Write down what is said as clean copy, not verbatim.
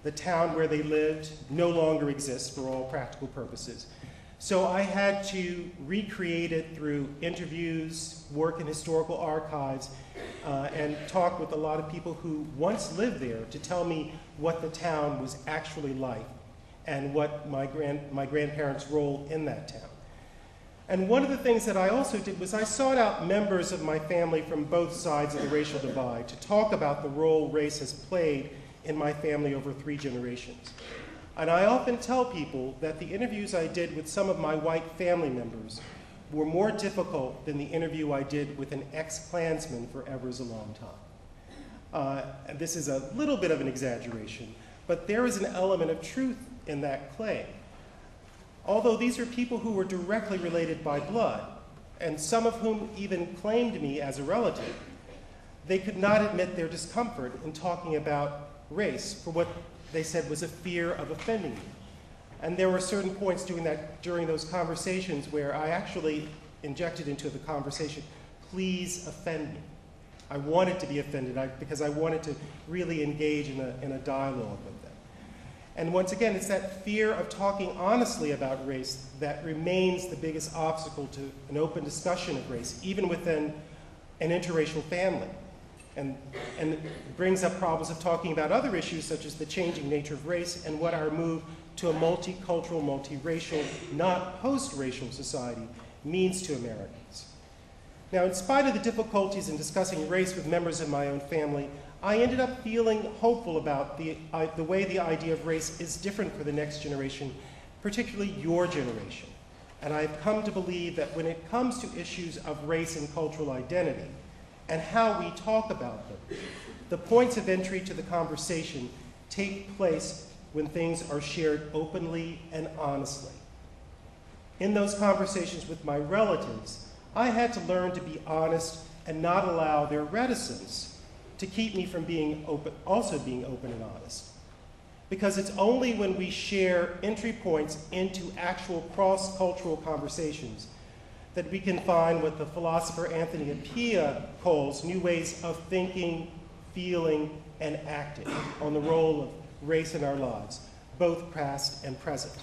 the town where they lived no longer exists for all practical purposes. So I had to recreate it through interviews, work in historical archives, and talk with a lot of people who once lived there to tell me what the town was actually like and what my grandparents' role in that town. And one of the things that I also did was I sought out members of my family from both sides of the racial divide to talk about the role race has played in my family over 3 generations. And I often tell people that the interviews I did with some of my white family members were more difficult than the interview I did with an ex-Klansman for ever is a long time. And this is a little bit of an exaggeration, but there is an element of truth in that claim. Although these are people who were directly related by blood, and some of whom even claimed me as a relative, they could not admit their discomfort in talking about race for what they said was a fear of offending me. And there were certain points during those conversations where I actually injected into the conversation, please offend me. I wanted to be offended because I wanted to really engage in a dialogue with them. And once again, it's that fear of talking honestly about race that remains the biggest obstacle to an open discussion of race, even within an interracial family. And it brings up problems of talking about other issues such as the changing nature of race and what our move to a multicultural, multiracial, not post-racial society means to Americans. Now, in spite of the difficulties in discussing race with members of my own family, I ended up feeling hopeful about the way the idea of race is different for the next generation, particularly your generation. And I've come to believe that when it comes to issues of race and cultural identity and how we talk about them, the points of entry to the conversation take place when things are shared openly and honestly. In those conversations with my relatives, I had to learn to be honest and not allow their reticence to keep me from also being open and honest. Because it's only when we share entry points into actual cross-cultural conversations that we can find what the philosopher Anthony Appiah calls new ways of thinking, feeling, and acting on the role of race in our lives, both past and present.